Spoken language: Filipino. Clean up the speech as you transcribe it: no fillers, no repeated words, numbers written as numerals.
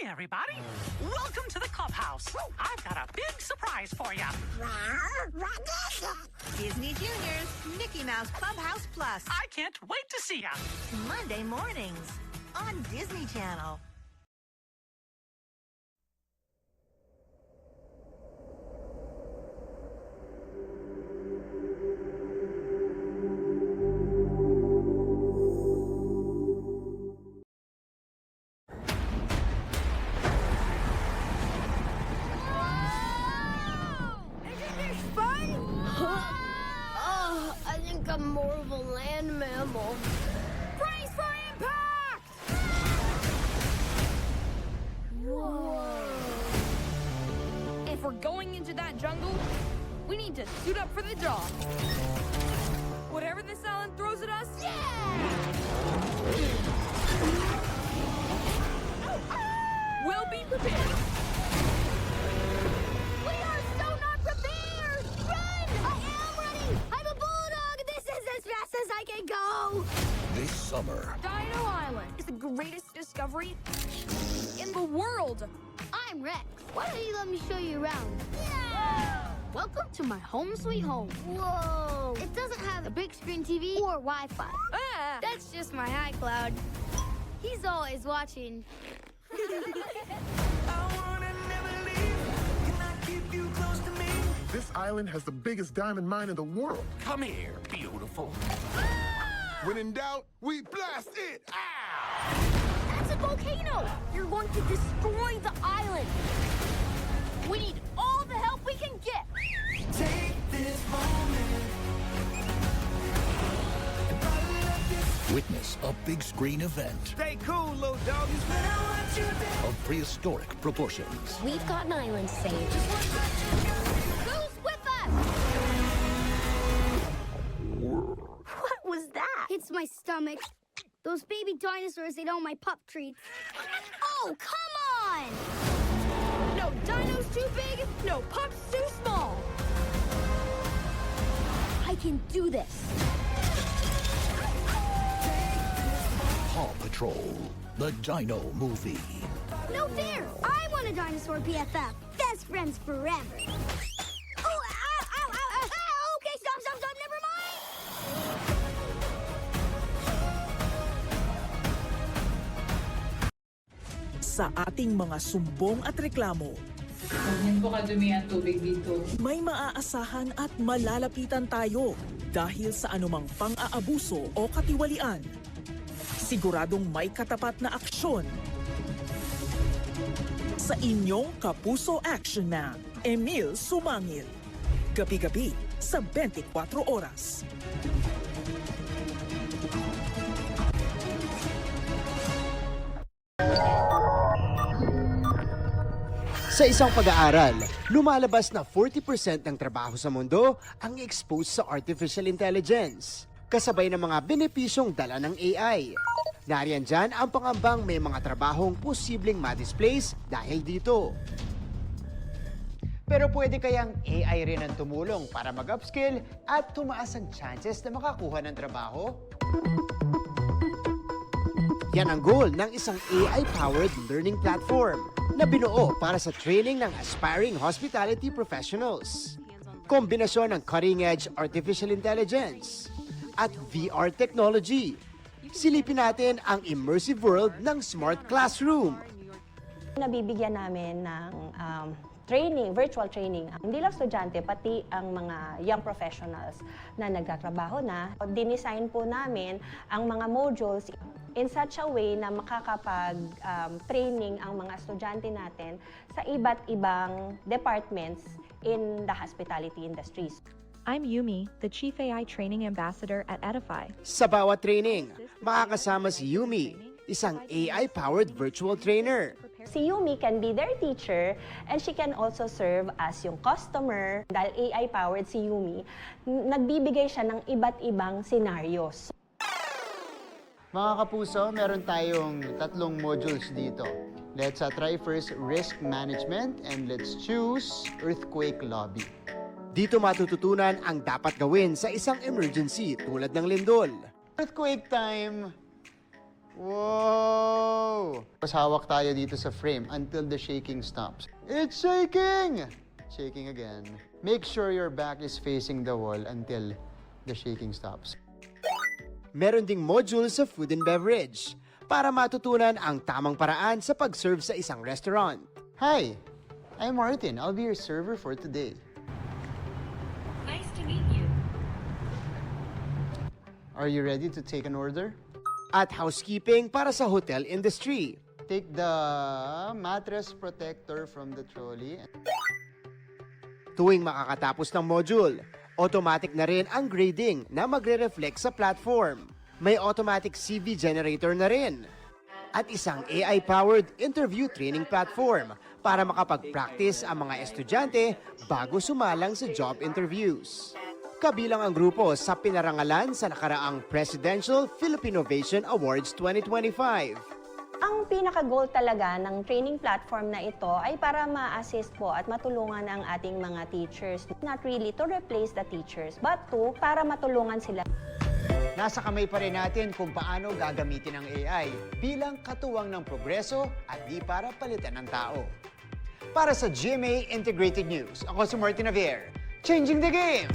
everybody. Welcome to the clubhouse. I've got a big surprise for you. What is it? Disney Junior's Mickey Mouse Clubhouse Plus. I can't wait to see ya. Monday mornings on Disney Channel. I think I'm more of a land mammal. Brace for impact! Whoa. If we're going into that jungle, we need to suit up for the job. Whatever this island throws at us, we'll be prepared. We are so not prepared! Run! I am running! I'm a bulldog! This is as fast as I can go! This summer, Dino Island is the greatest discovery in the world. I'm Rex. Why don't you let me show you around? Yeah! Welcome to my home sweet home. Whoa! It doesn't have a big screen TV or Wi-Fi. Ah, That's just my iCloud. He's always watching. This island has the biggest diamond mine in the world. Come here, beautiful. When in doubt, we blast it! That's a volcano! You're going to destroy the island! We need all the help we can get! witness a big screen event Stay cool, little doggies. of prehistoric proportions. We've got an island saved. Who's with us? What was that? It's my stomach. Those baby dinosaurs ate all my pup treats. Oh, come on! no dino's too big, no pup's too small. I can do this. Paw Patrol, the Dino Movie. No fair! I want a dinosaur BFF. Best friends forever. Oh, ow, ow, ow, ow, ow. Okay, stop, never mind. Sa ating mga sumbong at reklamo, Ganyan po kadumi ang tubig dito. may maaasahan at malalapitan tayo dahil sa anumang pang-aabuso o katiwalian. Siguradong may katapat na aksyon. Sa inyong Kapuso Action Man, Emil Sumangil. Gabi-gabi sa 24 oras. Sa isang pag-aaral, lumalabas na 40% ng trabaho sa mundo ang exposed sa artificial intelligence, kasabay ng mga benepisyong dala ng AI. Nariyan dyan ang pangambang may mga trabahong posibleng ma-displace dahil dito. Pero pwede kayang AI rin ang tumulong para mag-upskill at tumaas ang chances na makakuha ng trabaho? Yan ang goal ng isang AI-powered learning platform na binuo para sa training ng aspiring hospitality professionals. Kombinasyon ng cutting-edge artificial intelligence at VR technology. Silipin natin ang immersive world ng Smart Classroom. Nabibigyan namin ng training, virtual training. Hindi lang estudyante, pati ang mga young professionals na nagtatrabaho na. Dinesign po namin ang mga modules in such a way na makakapag-training ang mga estudyante natin sa iba't ibang departments in the hospitality industries. I'm Yumi, the Chief AI Training Ambassador at Edify. Sa bawat training, makakasama si Yumi, isang AI-powered virtual trainer. Si Yumi can be their teacher and she can also serve as yung customer. Dahil AI-powered si Yumi, nagbibigay siya ng iba't ibang scenarios. Mga kapuso, meron tayong 3 modules dito. Let's try first risk management and let's choose earthquake lobby. Dito matututunan ang dapat gawin sa isang emergency tulad ng lindol. Earthquake time! Whoa! Mas hawak tayo dito sa frame until the shaking stops. It's shaking! Shaking again. Make sure your back is facing the wall until the shaking stops. Meron ding module sa food and beverage para matutunan ang tamang paraan sa pag-serve sa isang restaurant. Hi, I'm Martin. I'll be your server for today. Nice to meet you. Are you ready to take an order? At housekeeping para sa hotel industry. Take the mattress protector from the trolley. Tuwing makakatapos ng module, automatic na rin ang grading na magre-reflect sa platform. May automatic CV generator na rin. At isang AI-powered interview training platform para makapag-practice ang mga estudyante bago sumalang sa job interviews. Kabilang ang grupo sa pinarangalan sa nakaraang Presidential Philippinovation Awards 2025. Ang pinaka-goal talaga ng training platform na ito ay para ma-assist po at matulungan ang ating mga teachers. Not really to replace the teachers, but to para matulungan sila. Nasa kamay pa rin natin kung paano gagamitin ang AI bilang katuwang ng progreso at di para palitan ng tao. Para sa GMA Integrated News, ako si Martin Javier, changing the game!